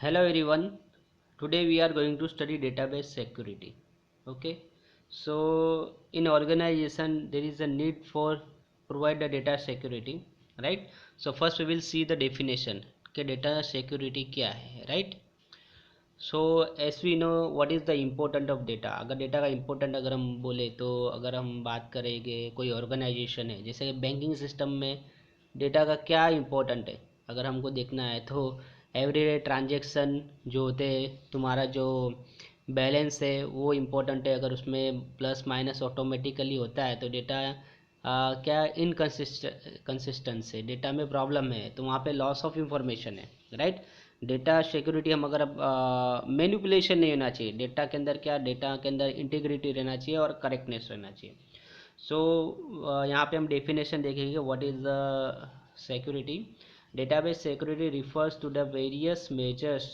Hello everyone. Today we are going to study database security. Okay. So in organization there is a need for provide the data security, right? So first we will see the definition. कि data security क्या है, right? So as we know what is the important of data. अगर data का important अगर हम बोले तो अगर हम बात करेंगे कोई ऑर्गेनाइजेशन है जैसे बैंकिंग सिस्टम में डेटा का क्या इम्पोर्टेंट है अगर हमको देखना है तो एवरीडे ट्रांजेक्शन जो होते हैं तुम्हारा जो बैलेंस है वो इम्पोर्टेंट है। अगर उसमें प्लस माइनस ऑटोमेटिकली होता है तो डेटा क्या कंसिस्टेंस है, डेटा में प्रॉब्लम है तो वहाँ पे लॉस ऑफ इंफॉर्मेशन है, राइट। डेटा सिक्योरिटी हम अगर मैनिपुलेशन नहीं होना चाहिए डेटा के अंदर, क्या डेटा के अंदर इंटीग्रिटी रहना चाहिए और करेक्टनेस रहना चाहिए। सो यहाँ पे हम डेफिनेशन देखेंगे what is the security. Database security refers to the various measures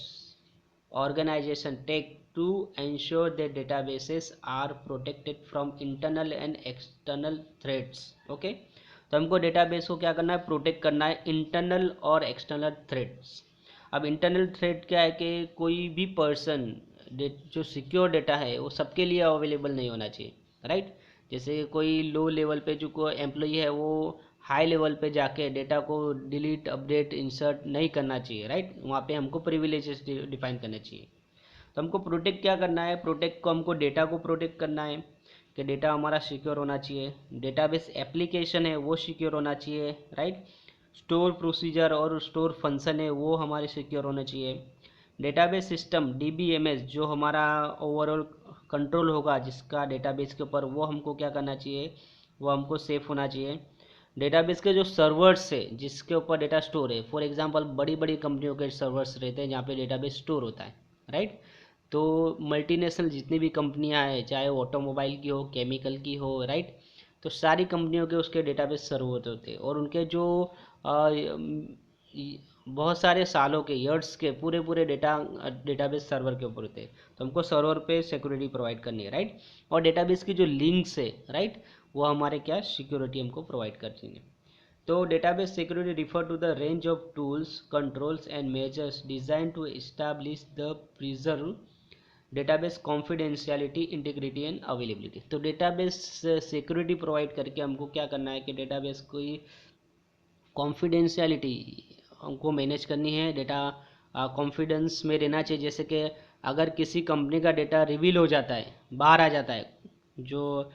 organization take to ensure that databases are protected from internal and external threats। Okay, तो हमको डेटाबेस को क्या करना है, प्रोटेक्ट करना है इंटरनल और एक्सटर्नल थ्रेट्स। अब इंटरनल थ्रेट क्या है कि कोई भी पर्सन जो सिक्योर डेटा है वो सबके लिए अवेलेबल नहीं होना चाहिए, राइट। जैसे कोई लो लेवल पे जो कोई एम्प्लॉई है वो हाई लेवल पे जाके डेटा को डिलीट अपडेट इंसर्ट नहीं करना चाहिए, राइट। वहाँ पे हमको प्रिविलेजेस डिफाइन करना चाहिए। तो हमको प्रोटेक्ट क्या करना है, प्रोटेक्ट को हमको डेटा को प्रोटेक्ट करना है कि डेटा हमारा सिक्योर होना चाहिए। डेटाबेस एप्लीकेशन है वो सिक्योर होना चाहिए, राइट। स्टोर प्रोसीजर और स्टोर फंक्शन है वो हमारे सिक्योर होना चाहिए। डेटाबेस सिस्टम डीबीएमएस जो हमारा ओवरऑल कंट्रोल होगा जिसका डेटाबेस के ऊपर, वो हमको क्या करना चाहिए, वो हमको सेफ होना चाहिए। डेटाबेस के जो सर्वर्स है जिसके ऊपर डेटा स्टोर है, फॉर एग्जांपल बड़ी बड़ी कंपनियों के सर्वर्स रहते हैं जहाँ पे डेटाबेस स्टोर होता है, राइट। तो मल्टीनेशनल जितनी भी कंपनियां हैं, चाहे ऑटोमोबाइल की हो, केमिकल की हो, राइट, तो सारी कंपनियों के उसके डेटाबेस सर्वर होते हैं और उनके जो बहुत सारे सालों के, ईयर्स के पूरे पूरे डेटाबेस सर्वर के ऊपर होते हैं। तो हमको सर्वर पे सिक्योरिटी प्रोवाइड करनी है, राइट। और डेटाबेस की जो लिंक्स है, राइट, वो हमारे क्या सिक्योरिटी हमको प्रोवाइड करनी है। तो database security refer to the range of tools controls and measures design to establish the preserve database confidentiality integrity and availability. तो डेटाबेस सिक्योरिटी प्रोवाइड करके हमको क्या करना है कि डेटाबेस की कॉन्फिडेंशियलिटी हमको मैनेज करनी है। डेटा कॉन्फिडेंस में रहना चाहिए। जैसे कि अगर किसी कंपनी का डेटा रिवील हो जाता है, बाहर आ जाता है, जो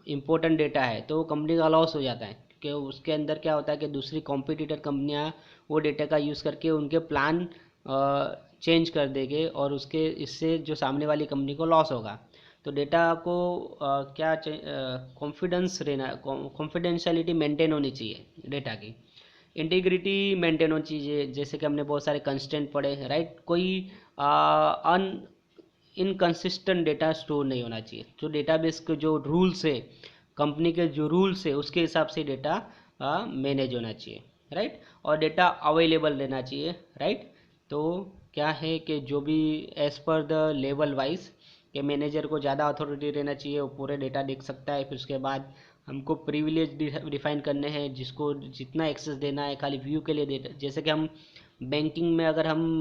इम्पोर्टेंट डेटा है, तो कंपनी का लॉस हो जाता है कि उसके अंदर क्या होता है कि दूसरी कॉम्पिटिटर कंपनियां वो डेटा का यूज़ करके उनके प्लान चेंज कर देंगे और उसके इससे जो सामने वाली कंपनी को लॉस होगा। तो डेटा को क्या कॉन्फिडेंस रहना, कॉन्फिडेंशियलिटी मेंटेन होनी चाहिए डेटा की। इंटीग्रिटी मेंटेन होनी चाहिए, जैसे कि हमने बहुत सारे कंस्टेंट पढ़े हैं, राइट। कोई अन इनकंसिस्टेंट डेटा स्टोर नहीं होना चाहिए। जो डेटाबेस के जो रूल्स है, कंपनी के जो रूल्स है उसके हिसाब से डेटा मैनेज होना चाहिए, राइट। और डेटा अवेलेबल रहना चाहिए, राइट। तो क्या है कि जो भी एज पर द लेवल वाइज कि मैनेजर को ज़्यादा अथॉरिटी रहना चाहिए, वो पूरे डेटा देख सकता है। फिर उसके बाद हमको प्रिविलेज डिफाइन करने हैं, जिसको जितना एक्सेस देना है खाली व्यू के लिए देना। जैसे कि हम बैंकिंग में अगर हम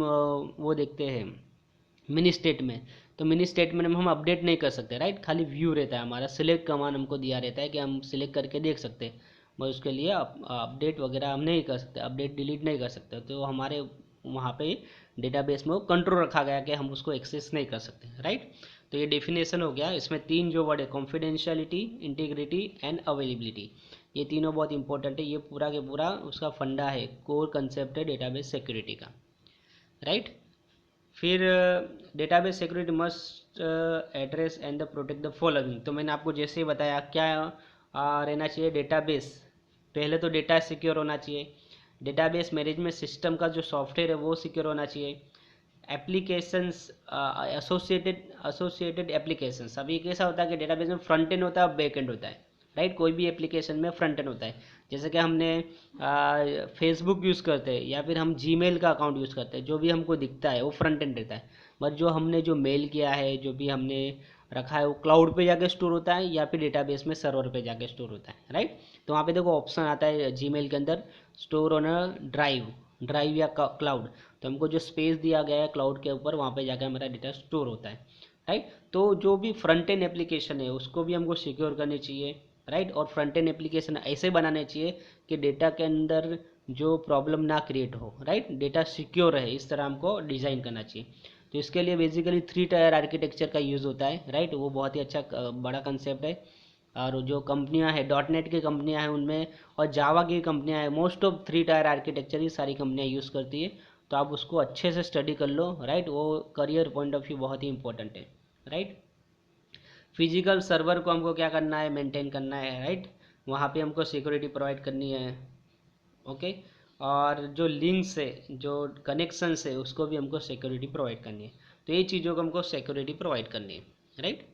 वो देखते हैं मिनी स्टेट में, तो मिनी स्टेटमेंट में हम अपडेट नहीं कर सकते, राइट। खाली व्यू रहता है हमारा, सिलेक्ट कमांड हमको दिया रहता है कि हम सिलेक्ट करके देख सकते हैं, बस उसके लिए अपडेट वगैरह हम नहीं कर सकते, अपडेट डिलीट नहीं कर सकते। तो हमारे वहाँ पे डेटाबेस में वो कंट्रोल रखा गया कि हम उसको एक्सेस नहीं कर सकते, राइट। तो ये डेफिनेशन हो गया। इसमें तीन जो वर्ड है, कॉन्फिडेंशियलिटी, इंटीग्रिटी एंड अवेलेबिलिटी, ये तीनों बहुत इंपॉर्टेंट है। ये पूरा के पूरा उसका फंडा है, कोर कंसेप्ट है डेटाबेस सिक्योरिटी का, राइट। फिर database security must address and the protect the following. तो मैंने आपको जैसे ही बताया क्या रहना चाहिए डेटाबेस। पहले तो डेटा सिक्योर होना चाहिए। डेटाबेस मैनेजमेंट सिस्टम का जो सॉफ्टवेयर है वो सिक्योर होना चाहिए। एप्लीकेशंस, एसोसिएटेड एप्लीकेशंस, अभी कैसा होता है कि डेटाबेस में फ्रंट एंड होता है और बैक एंड होता है, राइट। कोई भी एप्लीकेशन में फ्रंट एंड होता है। जैसे कि हमने फेसबुक यूज़ करते हैं या फिर हम जीमेल का अकाउंट यूज़ करते हैं, जो भी हमको दिखता है वो फ्रंट एंड रहता है। बट जो हमने जो मेल किया है, जो भी हमने रखा है, वो क्लाउड पे जाके स्टोर होता है या फिर डेटाबेस में सर्वर पे जाके स्टोर होता है, राइट। तो वहाँ पे देखो ऑप्शन आता है जीमेल के अंदर, store on a drive, drive या क्लाउड। तो हमको जो स्पेस दिया गया है क्लाउड के ऊपर, वहाँ पे जाकर हमारा डेटा स्टोर होता है, राइट। तो जो भी फ्रंट एंड एप्लीकेशन है उसको भी हमको सिक्योर करनी चाहिए, राइट। और फ्रंट एंड एप्लीकेशन ऐसे बनाने चाहिए कि डेटा के अंदर जो प्रॉब्लम ना क्रिएट हो, राइट, डेटा सिक्योर रहे, इस तरह हमको डिज़ाइन करना चाहिए। तो इसके लिए बेसिकली 3 टायर आर्किटेक्चर का यूज़ होता है, राइट। वो बहुत ही अच्छा बड़ा कंसेप्ट है। और जो कंपनियां हैं, डॉट नेट की कंपनियां हैं उनमें, और जावा की कंपनियां हैं, मोस्ट ऑफ 3 टायर आर्किटेक्चर ही सारी कंपनियां यूज़ करती है। तो आप उसको अच्छे से स्टडी कर लो, राइट। वो करियर पॉइंट ऑफ व्यू बहुत ही इंपॉर्टेंट है, राइट। फिजिकल सर्वर को हमको क्या करना है, मेंटेन करना है, राइट। वहाँ पे हमको सिक्योरिटी प्रोवाइड करनी है, ओके। और जो लिंक्स है, जो कनेक्शंस है, उसको भी हमको सिक्योरिटी प्रोवाइड करनी है। तो ये चीज़ों को हमको सिक्योरिटी प्रोवाइड करनी है, right.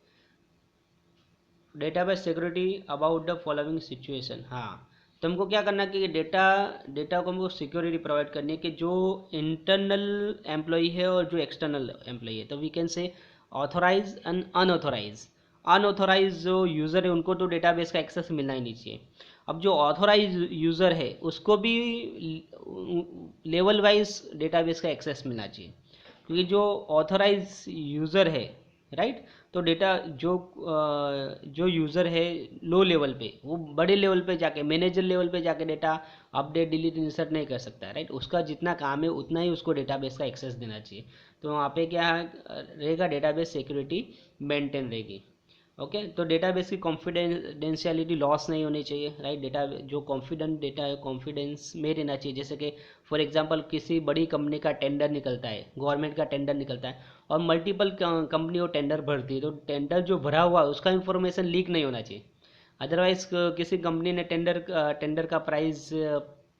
Database security about the following situation, हाँ। तो हमको क्या करना है कि डेटा को हमको सिक्योरिटी प्रोवाइड करनी है कि जो इंटरनल एम्प्लॉई है और जो एक्सटर्नल एम्प्लॉई है, तो we can say authorize and unauthorize. Unauthorize जो यूज़र है उनको तो डेटाबेस का एक्सेस मिलना ही नहीं चाहिए। अब जो ऑथोराइज यूज़र है उसको भी लेवल वाइज डेटाबेस का एक्सेस मिलना चाहिए, क्योंकि जो ऑथोराइज यूज़र है, राइट, तो डेटा जो यूज़र है लो लेवल पे, वो बड़े लेवल पे जाके, मैनेजर लेवल पे जाके डेटा अपडेट डिलीट इंसर्ट नहीं कर सकता है, राइट। उसका जितना काम है उतना ही उसको डेटाबेस का एक्सेस देना चाहिए। तो वहाँ पे क्या रहेगा, डेटाबेस सिक्योरिटी मेंटेन रहेगी, ओके। तो डेटाबेस की कॉन्फिडेंशियलिटी लॉस नहीं होनी चाहिए, राइट। डेटा जो कॉन्फिडेंट डेटा है कॉन्फिडेंस में रहना चाहिए। जैसे कि फॉर एग्जांपल किसी बड़ी कंपनी का टेंडर निकलता है, गवर्नमेंट का टेंडर निकलता है, और मल्टीपल कंपनी वो टेंडर भरती है, तो टेंडर जो भरा हुआ है उसका इन्फॉर्मेशन लीक नहीं होना चाहिए। अदरवाइज किसी कंपनी ने टेंडर का प्राइस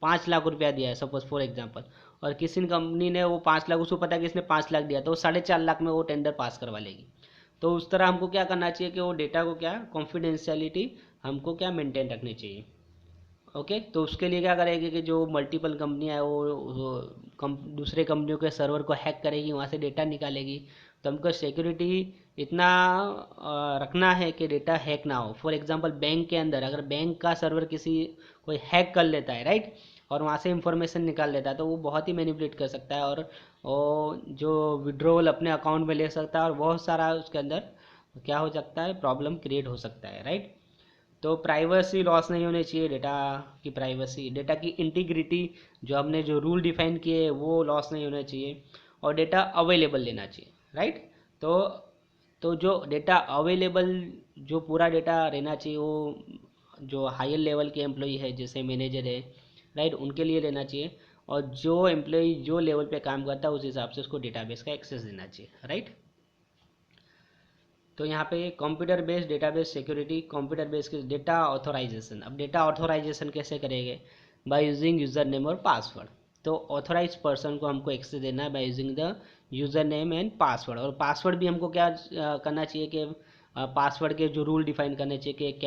5 लाख रुपया दिया है सपोज फॉर एग्जांपल, और किसी कंपनी ने वो 5 लाख, उसको पता है कि इसने 5 लाख दिया, तो वो 4.5 लाख में वो टेंडर पास करवा लेगी। तो उस तरह हमको क्या करना चाहिए कि वो डेटा को क्या, कॉन्फिडेंशियलिटी हमको क्या मेंटेन रखनी चाहिए, ओके। तो उसके लिए क्या करेगी कि जो मल्टीपल कंपनियां है वो दूसरे कंपनियों के सर्वर को हैक करेगी, वहाँ से डेटा निकालेगी। तो हमको सिक्योरिटी इतना रखना है कि डेटा हैक ना हो। फॉर एग्जांपल बैंक के अंदर अगर बैंक का सर्वर किसी कोई हैक कर लेता है, राइट, और वहाँ से इंफॉर्मेशन निकाल लेता है, तो वो बहुत ही मैनिपुलेट कर सकता है, और वो जो विड्रॉवल अपने अकाउंट में ले सकता है, और बहुत सारा उसके अंदर क्या हो सकता है, प्रॉब्लम क्रिएट हो सकता है, राइट। तो प्राइवेसी लॉस नहीं होनी चाहिए, डेटा की प्राइवेसी, डेटा की इंटीग्रिटी, जो हमने जो रूल डिफाइन किए वो लॉस नहीं होना चाहिए, और डेटा अवेलेबल लेना चाहिए, राइट। तो जो डेटा अवेलेबल, जो पूरा डेटा रहना चाहिए, वो जो हायर लेवल के एम्प्लॉई है जैसे मैनेजर है, राइट, उनके लिए लेना चाहिए। और जो एम्प्लॉई जो लेवल पे काम करता है उस हिसाब से उसको डेटाबेस का एक्सेस देना चाहिए, राइट। तो यहाँ पे computer based database security, computer based data authorization. अब डेटा ऑथोराइजेशन कैसे करेंगे, बाय यूजिंग यूज़र नेम और पासवर्ड। तो ऑथोराइज पर्सन को हमको एक्सेस देना है by using the user name and password. और पासवर्ड भी हमको क्या करना चाहिए कि पासवर्ड के जो रूल डिफाइन करने चाहिए कि एक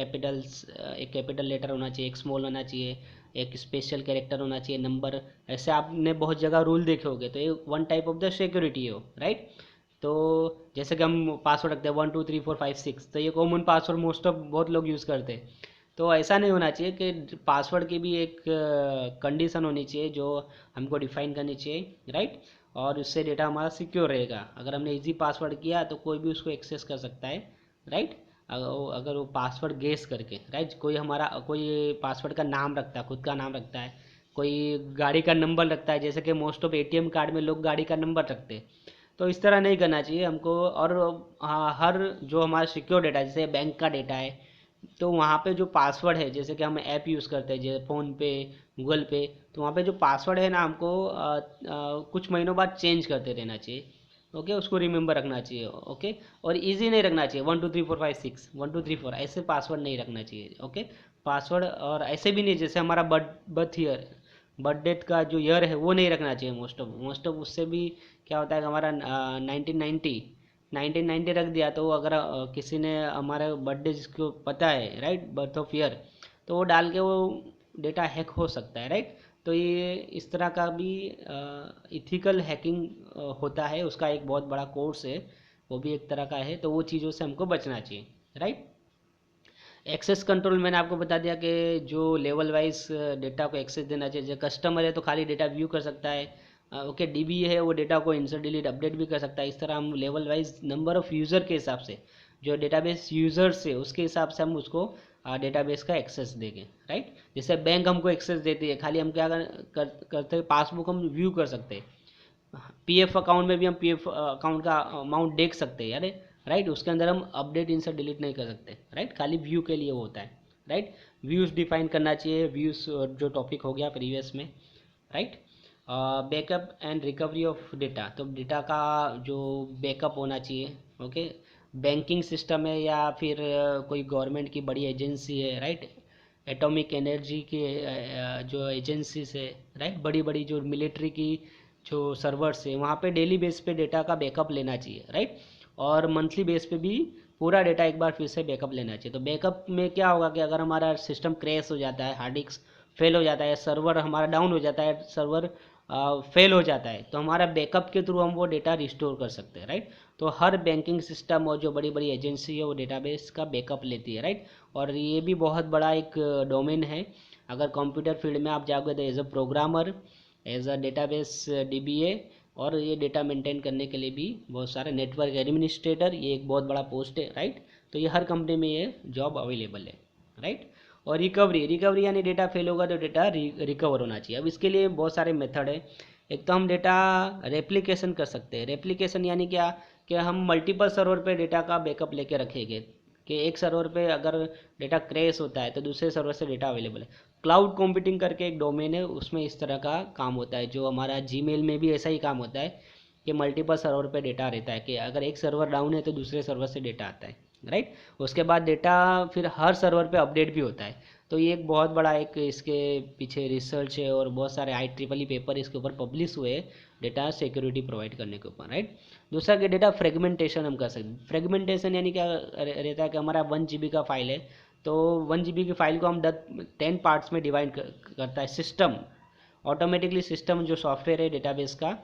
कैपिटल लेटर होना चाहिए, एक स्मॉल होना चाहिए, एक स्पेशल कैरेक्टर होना चाहिए, नंबर। ऐसे आपने बहुत जगह रूल देखे होंगे, तो ये one type of the security हो, राइट। तो जैसे कि हम पासवर्ड रखते हैं 1 2 3 4 5 6, तो ये कॉमन पासवर्ड मोस्ट ऑफ बहुत लोग यूज़ करते हैं। तो ऐसा नहीं होना चाहिए कि पासवर्ड की भी एक कंडीशन होनी चाहिए जो हमको डिफाइन करनी चाहिए, राइट। और उससे डेटा हमारा सिक्योर रहेगा। अगर हमने इजी पासवर्ड किया तो कोई भी उसको एक्सेस कर सकता है, राइट। अगर वो पासवर्ड गेस करके, राइट, कोई पासवर्ड का नाम रखता है, खुद का नाम रखता है, कोई गाड़ी का नंबर रखता है, जैसे कि मोस्ट ऑफ एटीएम कार्ड में लोग गाड़ी का नंबर रखते हैं। तो इस तरह नहीं करना चाहिए हमको। और हाँ, हर जो हमारा सिक्योर डेटा है जैसे बैंक का डेटा है, तो वहाँ पे जो पासवर्ड है, जैसे कि हम ऐप यूज़ करते हैं जैसे फ़ोनपे, गूगल पे, तो वहाँ पे जो पासवर्ड है ना, हमको कुछ महीनों बाद चेंज करते रहना चाहिए, ओके। उसको रिमेंबर रखना चाहिए, ओके। और इजी नहीं रखना चाहिए 1 2 3 4 5 6 1 2 3 4 ऐसे पासवर्ड नहीं रखना चाहिए, ओके। पासवर्ड और ऐसे भी नहीं, जैसे हमारा बर्थ ईयर, बर्थ डेट का जो ईयर है वो नहीं रखना चाहिए मोस्ट ऑफ उससे भी क्या होता है कि हमारा 1990 रख दिया, तो अगर किसी ने हमारा बर्थडे जिसको पता है, राइट, बर्थ ऑफ ईयर, तो वो डाल के वो डेटा हैक हो सकता है, राइट। तो ये इस तरह का भी इथिकल हैकिंग होता है, उसका एक बहुत बड़ा कोर्स है, वो भी एक तरह का है। तो वो चीज़ों से हमको बचना चाहिए, राइट। एक्सेस कंट्रोल मैंने आपको बता दिया कि जो लेवल वाइज डेटा को एक्सेस देना चाहिए। जो कस्टमर है तो खाली डेटा व्यू कर सकता है, ओके डीबी है वो डेटा को इंसर्ट डिलीट अपडेट भी कर सकता है। इस तरह हम level wise number of user के हिसाब से, जो डेटाबेस यूज़र्स है उसके हिसाब से हम उसको डेटाबेस का एक्सेस देंगे, राइट। जैसे बैंक हमको एक्सेस देती है, खाली हम क्या करते हैं, पासबुक हम व्यू कर सकते हैं। पीएफ अकाउंट में भी हम पीएफ अकाउंट का अमाउंट देख सकते हैं यार, राइट। उसके अंदर हम अपडेट इंसर्ट डिलीट नहीं कर सकते, राइट। खाली व्यू के लिए वो होता है, राइट। व्यूज़ डिफाइन करना चाहिए, व्यूज़ जो टॉपिक हो गया प्रीवियस में, right. Backup and recovery of data, तो डेटा का जो बैकअप होना चाहिए, ओके। बैंकिंग सिस्टम है या फिर कोई गवर्नमेंट की बड़ी एजेंसी है, राइट। एटॉमिक एनर्जी के जो एजेंसीज है, राइट। बड़ी बड़ी जो मिलिट्री की जो सर्वर्स है, वहाँ पे डेली बेस पे डेटा का बैकअप लेना चाहिए, राइट। और मंथली बेस पे भी पूरा डेटा एक बार फिर से बैकअप लेना चाहिए। तो बैकअप में क्या होगा कि अगर हमारा सिस्टम क्रैश हो जाता है, हार्ड डिस्क फेल हो जाता है, सर्वर हमारा डाउन हो जाता है, सर्वर फेल हो जाता है, तो हमारा बैकअप के थ्रू हम वो डेटा रिस्टोर कर सकते हैं, राइट। तो हर बैंकिंग सिस्टम और जो बड़ी बड़ी एजेंसी है वो डेटाबेस का बैकअप लेती है, राइट। और ये भी बहुत बड़ा एक डोमेन है। अगर कंप्यूटर फील्ड में आप जाओगे तो as a programmer, as a database DBA, और ये डेटा मेंटेन करने के लिए भी बहुत सारे नेटवर्क एडमिनिस्ट्रेटर, ये एक बहुत बड़ा पोस्ट है, राइट। तो ये हर कंपनी में ये जॉब अवेलेबल है, राइट। और रिकवरी यानी डेटा फेल होगा तो डेटा रिकवर होना चाहिए। अब इसके लिए बहुत सारे मेथड है। एक तो हम डेटा रेप्लिकेशन कर सकते हैं। रेप्लिकेशन यानी क्या, कि हम मल्टीपल सर्वर पे डेटा का बैकअप लेके रखेंगे, कि एक सर्वर पे अगर डेटा क्रैश होता है तो दूसरे सर्वर से डेटा अवेलेबल है। क्लाउड कंप्यूटिंग करके एक डोमेन है, उसमें इस तरह का काम होता है। जो हमारा जीमेल में भी ऐसा ही काम होता है कि मल्टीपल सर्वर पे डेटा रहता है, कि अगर एक सर्वर डाउन है तो दूसरे सर्वर से डेटा आता है, राइट। उसके बाद डेटा फिर हर सर्वर पे अपडेट भी होता है। तो ये एक बहुत बड़ा एक इसके पीछे रिसर्च है, और बहुत सारे IEEE पेपर इसके ऊपर पब्लिश हुए हैं डेटा सिक्योरिटी प्रोवाइड करने के ऊपर, राइट। दूसरा कि डेटा फ्रेगमेंटेशन हम कर सकते हैं। फ्रेगमेंटेशन यानी क्या रहता है कि हमारा 1 GB का फाइल है, तो 1 GB की फाइल को हम 10 पार्ट्स में डिवाइड करता है सिस्टम। ऑटोमेटिकली सिस्टम जो सॉफ्टवेयर है डेटाबेस का,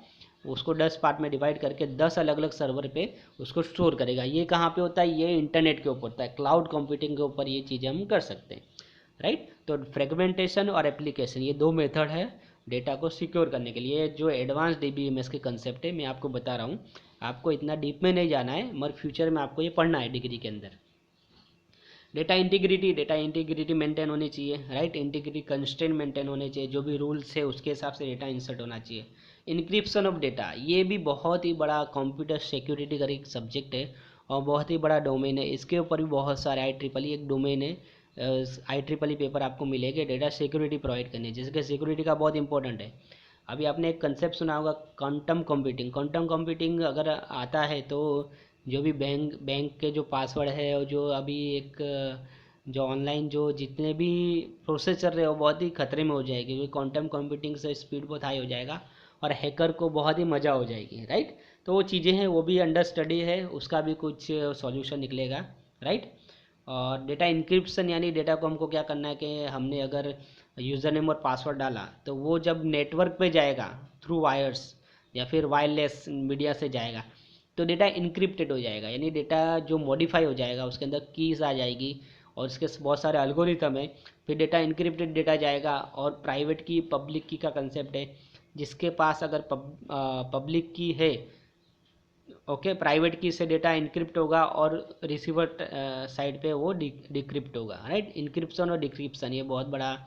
उसको 10 पार्ट में डिवाइड करके 10 अलग अलग सर्वर पे उसको स्टोर करेगा। ये कहाँ पे होता है, ये इंटरनेट के ऊपर होता है, क्लाउड कंप्यूटिंग के ऊपर ये चीज़ें हम कर सकते हैं, राइट। तो फ्रेगमेंटेशन और एप्लीकेशन, ये दो मेथड है डेटा को सिक्योर करने के लिए। जो एडवांस DBMS के कंसेप्ट है मैं आपको बता रहा हूँ, आपको इतना डीप में नहीं जाना है, मगर फ्यूचर में आपको ये पढ़ना है डिग्री के अंदर। डेटा इंटीग्रिटी मेंटेन होनी चाहिए, राइट। इंटीग्रिटी कंस्ट्रेंट मेंटेन होने चाहिए, जो भी रूल्स है उसके हिसाब से डेटा इंसर्ट होना चाहिए। इनक्रिप्शन ऑफ डेटा, ये भी बहुत ही बड़ा कंप्यूटर सिक्योरिटी का एक सब्जेक्ट है और बहुत ही बड़ा डोमेन है। इसके ऊपर भी बहुत सारे IEEE एक डोमेन है, IEEE पेपर आपको मिलेंगे डेटा सिक्योरिटी प्रोवाइड करने, जैसे कि सिक्योरिटी का बहुत इंपॉर्टेंट है। अभी आपने एक कंसेप्ट सुना होगा क्वांटम कंप्यूटिंग। क्वांटम कंप्यूटिंग अगर आता है तो जो भी बैंक के जो पासवर्ड है, और जो अभी एक जो ऑनलाइन जो जितने भी प्रोसेस चल रहे हैं वो बहुत ही खतरे में हो जाएगी, क्योंकि क्वांटम कंप्यूटिंग से स्पीड बहुत हाई हो जाएगा और हैकर को बहुत ही मज़ा हो जाएगी, राइट। तो वो चीज़ें हैं, वो भी अंडर स्टडी है, उसका भी कुछ सॉल्यूशन निकलेगा, राइट। और डेटा इंक्रिप्शन यानी डेटा को हमको क्या करना है कि हमने अगर यूज़र नेम और पासवर्ड डाला तो वो जब नेटवर्क पे जाएगा थ्रू वायर्स या फिर वायरलेस मीडिया से जाएगा, तो डेटा इनक्रिप्टेड हो जाएगा, यानी डेटा जो मॉडिफाई हो जाएगा, उसके अंदर कीज़ आ जाएगी और इसके बहुत सारे एल्गोरिथम है। फिर डेटा इनक्रिप्टेड डेटा जाएगा, और प्राइवेट की पब्लिक की का कंसेप्ट है। जिसके पास अगर पब्लिक की है, ओके, प्राइवेट की से डेटा इनक्रिप्ट होगा और रिसीवर साइड पे वो डिक्रिप्ट होगा, राइट। इनक्रिप्शन और डिक्रिप्शन ये बहुत बड़ा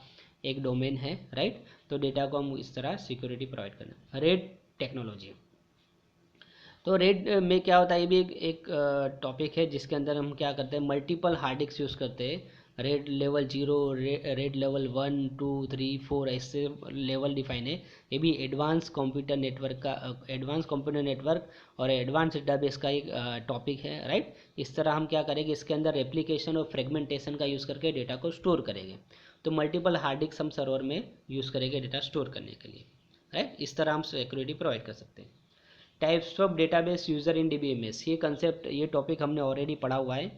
एक डोमेन है, राइट। तो डेटा को हम इस तरह सिक्योरिटी प्रोवाइड करना। रेड टेक्नोलॉजी, तो रेड में क्या होता है, ये भी एक टॉपिक है जिसके अंदर हम क्या करते हैं, मल्टीपल हार्ड डिस्क यूज़ करते हैं। रेड लेवल 0, रेड लेवल 1, 2, 3, 4 ऐसे लेवल डिफाइन है। ये भी एडवांस कंप्यूटर नेटवर्क का एडवांस कंप्यूटर नेटवर्क और एडवांस डेटाबेस का एक टॉपिक है, राइट। इस तरह हम क्या करेंगे, इसके अंदर रेप्लिकेशन और फ्रेगमेंटेशन का यूज़ करके डेटा को स्टोर करेंगे। तो मल्टीपल हार्ड डिस्क हम सर्वर में यूज़ करेंगे डेटा स्टोर करने के लिए, राइट। इस तरह हम सिक्योरिटी प्रोवाइड कर सकते हैं। Types of database user in DBMS, ये कंसेप्ट ये टॉपिक हमने ऑलरेडी पढ़ा हुआ है।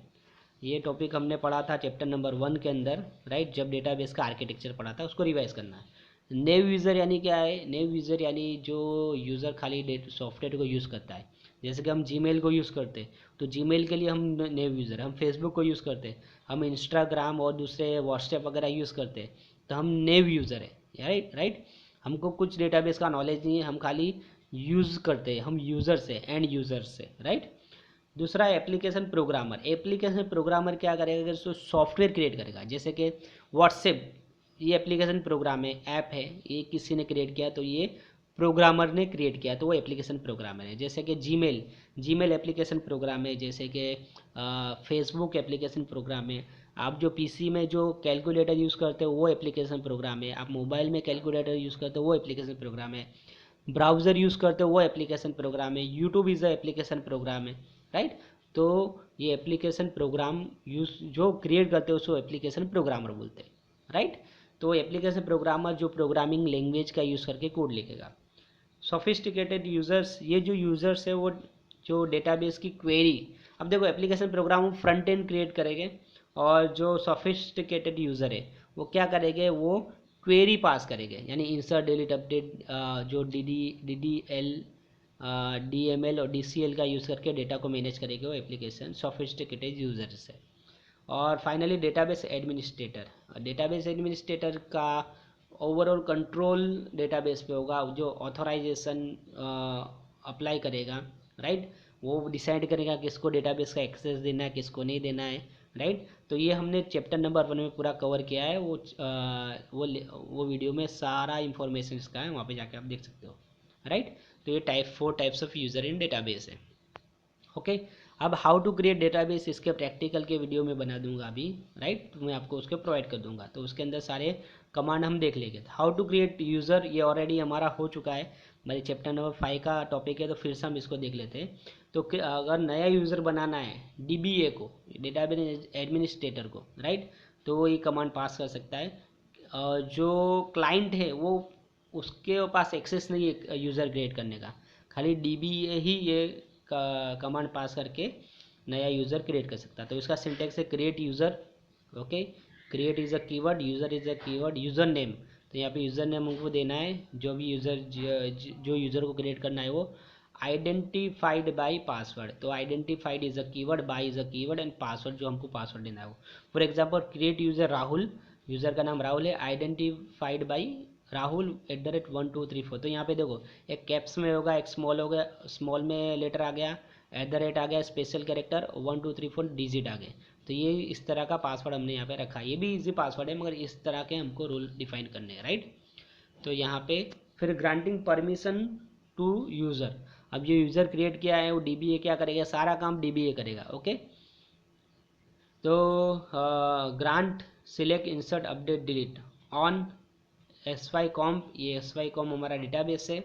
ये टॉपिक हमने पढ़ा था चैप्टर नंबर 1 के अंदर, राइट। जब डेटाबेस का आर्किटेक्चर पढ़ा था, उसको रिवाइज करना है। नेव यूज़र यानी क्या है, नेव यूज़र यानी जो यूज़र खाली सॉफ्टवेयर को यूज़ करता है। जैसे कि हम जीमेल को यूज़ करते हैं तो जीमेल के लिए हम नेव यूज़र, हम फेसबुक को यूज़ करते हैं, हम इंस्टाग्राम और दूसरे व्हाट्सएप वगैरह यूज़ करते हैं तो हम नेव यूज़र है, राइट राइट। हमको कुछ डेटाबेस का नॉलेज नहीं है, हम खाली यूज़ करते हैं, हम यूज़र से, एंड यूज़र से, राइट। दूसरा एप्लीकेशन प्रोग्रामर। एप्लीकेशन प्रोग्रामर क्या करेगा, अगर सॉफ्टवेयर क्रिएट करेगा, जैसे कि व्हाट्सएप, ये एप्लीकेशन प्रोग्राम है, ऐप है, ये किसी ने क्रिएट किया तो ये प्रोग्रामर ने क्रिएट किया तो वो एप्लीकेशन प्रोग्रामर है। जैसे कि जीमेल, जीमेल एप्लीकेशन प्रोग्राम है। जैसे कि फेसबुक एप्लीकेशन प्रोग्राम है। आप जो पीसी में जो कैलकुलेटर यूज़ करते हो वो एप्लीकेशन प्रोग्राम है। आप मोबाइल में कैलकुलेटर यूज़ करते हो वो एप्लीकेशन प्रोग्राम है। ब्राउज़र यूज़ करते हो वो एप्लीकेशन प्रोग्राम है। YouTube is a application program है, राइट। तो ये एप्लीकेशन प्रोग्राम यूज़ जो क्रिएट करते हो उसको एप्लीकेशन प्रोग्रामर बोलते हैं, राइट। तो एप्लीकेशन प्रोग्रामर जो प्रोग्रामिंग लैंग्वेज का यूज़ करके कोड लिखेगा। सोफिस्टिकेटेड यूज़र्स, ये जो यूज़र्स है वो जो डेटाबेस की क्वेरी, अब देखो application program front end create करेंगे, और जो सोफिस्टिकेटेड यूज़र है वो क्या करेंगे, वो क्वेरी पास करेंगे, यानी इंसर्ट, डिलीट, अपडेट, जो D L, D M L और डी सी एल का यूज़ करके डेटा को मैनेज करेंगे वो एप्लीकेशन सोफिस्टिकेटेड यूज़र्स है। और finally database administrator. Database administrator का ओवरऑल कंट्रोल डेटाबेस पे होगा, जो ऑथराइजेशन अप्लाई करेगा, राइट। वो डिसाइड करेगा किसको डेटाबेस का एक्सेस देना है, किसको नहीं देना है, राइट। तो ये हमने चैप्टर नंबर 1 में पूरा कवर किया है। वो वीडियो में सारा इंफॉर्मेशन इसका है, वहाँ पे जाके आप देख सकते हो, राइट। तो ये 4 types of user in database है, ओके। अब हाउ टू क्रिएट डेटाबेस, इसके प्रैक्टिकल के वीडियो में बना दूंगा अभी, राइट। तो मैं आपको उसके प्रोवाइड कर दूंगा, तो उसके अंदर सारे कमांड हम देख लेंगे। हाउ टू क्रिएट यूज़र, ये ऑलरेडी हमारा हो चुका है, हमारे चैप्टर नंबर 5 का टॉपिक है, तो फिर से हम इसको देख लेते हैं। तो अगर नया यूज़र बनाना है डीबीए को, डेटाबेस एडमिनिस्ट्रेटर को, राइट, तो वो ये कमांड पास कर सकता है। जो क्लाइंट है वो, उसके पास एक्सेस नहीं है यूज़र क्रिएट करने का, खाली डीबीए ही ये कमांड पास करके नया यूज़र क्रिएट कर सकता है। तो इसका सिंटेक्स है create user, okay. Create is a keyword, user is a keyword, user name, तो यहाँ पे यूज़र नेम हमको देना है, जो भी यूज़र जो यूज़र को क्रिएट करना है वो आइडेंटिफाइड बाय पासवर्ड। तो identified is a keyword, by is a keyword, and password जो हमको पासवर्ड देना है वो। For example create user Rahul, user का नाम राहुल है, आइडेंटिफाइड बाई राहुल @1234। तो यहाँ पे देखो एक कैप्स में होगा, एक स्मॉल हो गया, स्मॉल में लेटर आ गया, @ आ गया, स्पेशल कैरेक्टर 1234 डिजिट आ गए। तो ये इस तरह का पासवर्ड हमने यहाँ पे रखा है। ये भी इजी पासवर्ड है, मगर इस तरह के हमको रूल डिफाइन करने हैं, राइट। तो यहाँ पे फिर ग्रांटिंग परमिशन टू यूज़र। अब जो यूज़र क्रिएट किया है वो डीबीए क्या करेगा, सारा काम डीबीए करेगा, ओके। तो grant, select, insert, update, delete on S Y com, ये एस वाई कॉम हमारा डेटाबेस है,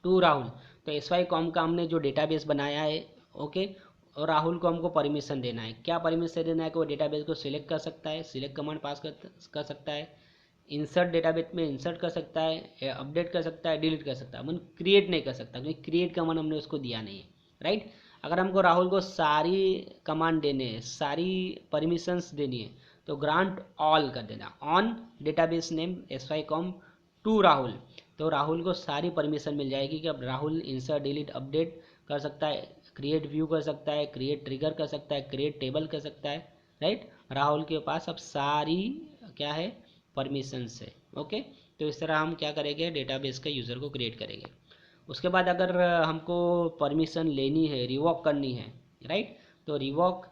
टू राहुल। तो एस वाई कॉम का हमने जो डेटाबेस बनाया है, ओके, और राहुल को हमको परमिशन देना है। क्या परमिशन देना है कि वो डेटाबेस को सिलेक्ट कर सकता है, सिलेक्ट कमांड पास कर सकता है, इंसर्ट डेटाबेस में इंसर्ट कर सकता है, अपडेट कर सकता है, डिलीट कर सकता है, मन क्रिएट नहीं कर सकता, क्योंकि क्रिएट कमांड हमने उसको दिया नहीं है, राइट। अगर हमको राहुल को सारी कमांड देने हैं, सारी परमिशंस देनी है, तो ग्रांट ऑल कर देना on database name S Y com to Rahul. तो राहुल को सारी परमिशन मिल जाएगी कि अब राहुल इंसर्ट, डिलीट, अपडेट कर सकता है, क्रिएट व्यू कर सकता है, क्रिएट ट्रिगर कर सकता है, क्रिएट टेबल कर सकता है, राइट। राहुल के पास अब सारी क्या है, परमिशंस है, ओके। तो इस तरह हम क्या करेंगे, डेटाबेस का यूज़र को क्रिएट करेंगे। उसके बाद अगर हमको परमिशन लेनी है, रिवॉक करनी है, राइट, तो revoke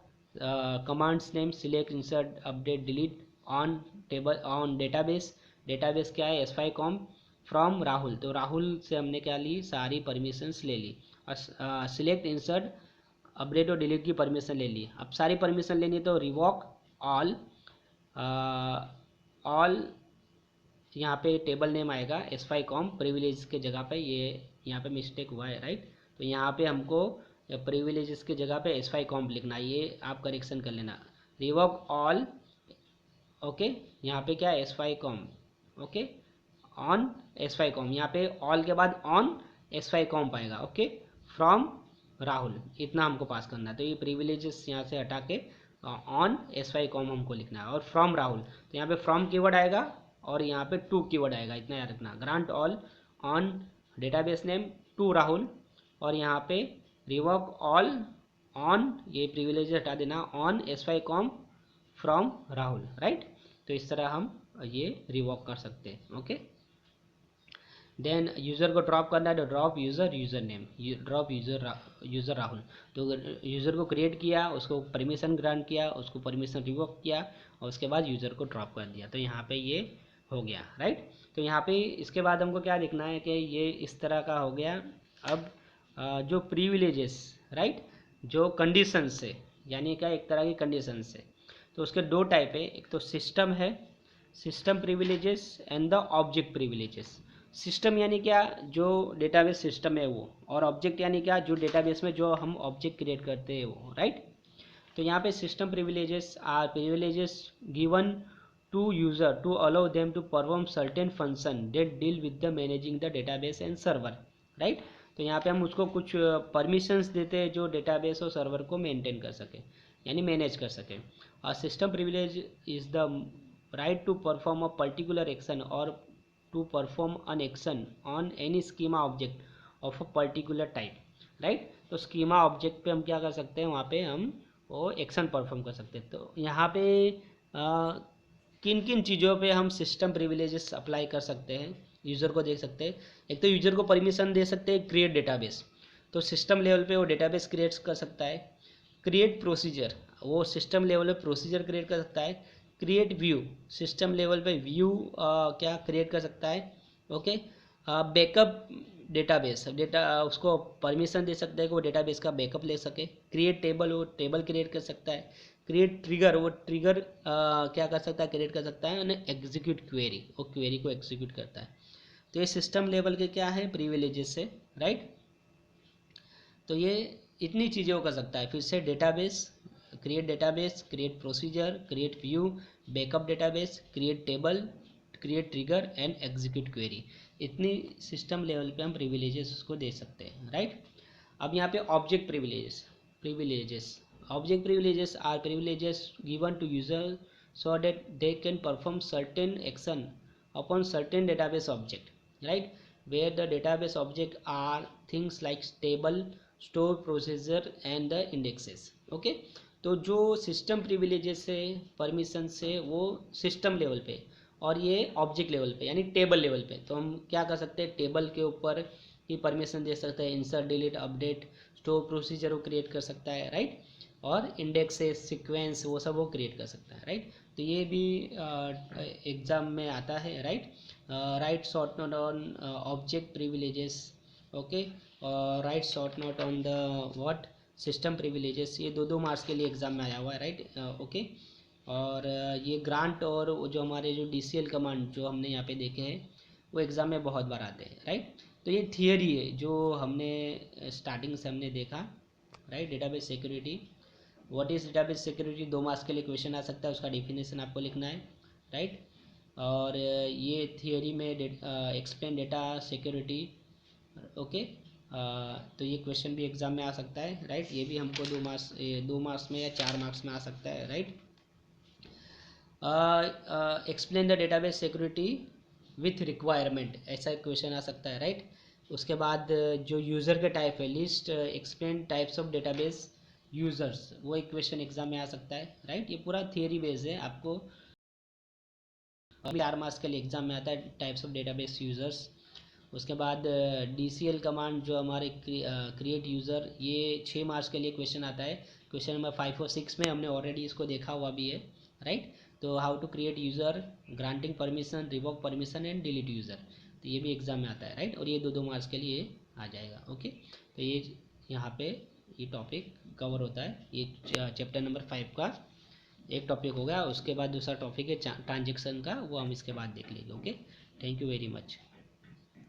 commands name select, insert, update, delete on table, on database. Database क्या है, S Y com from Rahul. तो राहुल से हमने क्या ली, सारी परमिशंस ले ली। और सिलेक्ट, इंसर्ट, अपडेट और डिलीट की परमिशन ले ली। अब सारी परमिशन लेनी है तो रिवॉक ऑल, ऑल यहाँ पे टेबल नेम आएगा एस वाई कॉम प्रिविलेज के जगह पे, ये यहाँ पे मिस्टेक हुआ है, राइट। तो यहाँ पे हमको प्रिविलेजेस के जगह पे एस वाई कॉम लिखना है, ये आप करेक्शन कर लेना। रिवॉक ऑल, ओके, यहाँ पे क्या है, S Y com, okay, on S Y com, यहाँ पे ऑल के बाद ऑन एस वाई कॉम पाएगा, ओके, फ्रॉम राहुल, इतना हमको पास करना है। तो ये प्रिविलेजेस यहाँ से हटा के ऑन एस वाई कॉम हमको लिखना है, और फ्रॉम राहुल, तो यहाँ पे फ्रॉम कीवर्ड आएगा और यहाँ पे टू कीवर्ड आएगा, इतना याद रखना। Grant all on database name to Rahul, और यहाँ पे रिवॉक ऑल ऑन, ये प्रिविलेज हटा देना, on S Y com from Rahul, right. तो इस तरह हम ये रिवॉक कर सकते हैं, ओके। देन यूज़र को ड्रॉप करना है तो drop user name, drop user Rahul. तो यूज़र को क्रिएट किया, उसको परमिशन ग्रांट किया, उसको परमिशन रिवोक किया और उसके बाद यूज़र को ड्रॉप कर दिया। तो यहाँ पे ये हो गया, राइट। तो यहाँ पे इसके बाद हमको क्या देखना है कि ये इस तरह का हो गया। अब जो प्रिविलेजेस, राइट, जो कंडीशंस है, यानी क्या एक तरह की कंडीशंस है, तो उसके दो टाइप है। एक तो सिस्टम है, system privileges and the object privileges. System यानी क्या, जो डेटाबेस सिस्टम है वो, और ऑब्जेक्ट यानी क्या, जो डेटाबेस में जो हम ऑब्जेक्ट क्रिएट करते हैं वो, राइट। तो यहाँ पे system privileges are privileges given to user to allow them to perform certain function that deal with the managing the database and server, right. तो यहाँ पे हम उसको कुछ परमिशंस देते हैं जो डेटाबेस और सर्वर को मेंटेन कर सके, यानी मैनेज कर सके। और system privilege is the right to perform a particular action और to perform an action on any schema object of a particular type, right. तो स्कीमा ऑब्जेक्ट पे हम क्या कर सकते हैं, वहाँ पे हम वो एक्शन परफॉर्म कर सकते हैं। तो यहाँ पे किन किन चीज़ों पे हम सिस्टम प्रिविलेजेस अप्लाई कर सकते हैं, यूज़र को देख सकते हैं। एक तो यूज़र को परमिशन दे सकते हैं क्रिएट डेटाबेस, तो सिस्टम लेवल पे वो डेटाबेस क्रिएट कर सकता है। क्रिएट प्रोसीजर, वो सिस्टम लेवल पे प्रोसीजर क्रिएट कर सकता है। क्रिएट व्यू, सिस्टम लेवल पे व्यू क्या क्रिएट कर सकता है, ओके। बैकअप डेटाबेस, डेटा उसको परमिशन दे सकता है कि वो डेटाबेस का बैकअप ले सके। क्रिएट टेबल, वो टेबल क्रिएट कर सकता है। क्रिएट ट्रिगर, वो ट्रिगर क्या कर सकता है, क्रिएट कर सकता है। और एग्जीक्यूट क्वेरी, वो क्वेरी को एग्जीक्यूट करता है। तो ये सिस्टम लेवल के क्या है, प्रिविलेजेस है, राइट। तो ये इतनी चीज़ें वो कर सकता है। फिर से database, create procedure, create view, backup database, create table, create trigger and execute query. इतनी सिस्टम लेवल पे हम प्रिविलेजेस उसको दे सकते हैं, राइट। अब यहाँ पे object privileges object privileges are privileges given to user so that they can perform certain action upon certain database object, right, where the database object are things like table, store, procedure and the indexes, okay। तो जो system privileges है, permission से, वो system level पे, और ये object level पे यानी टेबल लेवल पे। तो हम क्या कर सकते हैं, टेबल के ऊपर की परमिशन दे सकते हैं, insert, delete, update, store, procedure वो क्रिएट कर सकता है, राइट। और इंडेक्सेस, सीक्वेंस, वो सब वो क्रिएट कर सकता है, राइट। तो ये भी एग्ज़ाम में आता है, right. Right short note on object privileges, okay. Right short note on the what system privileges, ये दो मार्क्स के लिए एग्जाम में आया हुआ है, राइट, ओके। और ये ग्रांट और जो हमारे जो DCL कमांड जो हमने यहाँ पे देखे हैं वो एग्ज़ाम में बहुत बार आते हैं, राइट। तो ये थियरी है जो हमने स्टार्टिंग से हमने देखा, right. Database security, what is database security, 2 marks के लिए क्वेश्चन आ सकता है, उसका डिफिनेशन आपको लिखना है, राइट। और ये थियरी में एक्सप्लेन डेटा सिक्योरिटी, ओके। तो ये क्वेश्चन भी एग्जाम में आ सकता है, राइट। ये भी हमको 2 मार्क्स में या 4 मार्क्स में आ सकता है, right. Explain the database security with requirement, ऐसा एक क्वेश्चन आ सकता है, राइट। उसके बाद जो यूज़र के टाइप है, list explain types of database users, वो एक क्वेश्चन एग्जाम में आ सकता है, राइट। ये पूरा थियरी बेस्ड है, आपको 4 मार्क्स के लिए एग्जाम में आता है, टाइप्स ऑफ डेटाबेस यूज़र्स। उसके बाद DCL कमांड जो हमारे क्रिएट यूज़र, ये 6 मार्क्स के लिए क्वेश्चन आता है। क्वेश्चन नंबर 5 और 6 में हमने ऑलरेडी इसको देखा हुआ भी है, राइट। तो how to create user, granting permission, revoke permission and delete user, तो ये भी एग्जाम में आता है, राइट। और ये 2 मार्क्स के लिए आ जाएगा, ओके। तो ये यहाँ पे ये टॉपिक कवर होता है, ये चैप्टर नंबर 5 का एक टॉपिक हो गया। उसके बाद दूसरा टॉपिक है ट्रांजेक्शन का, वो हम इसके बाद देख लेंगे, okay. Thank you very much.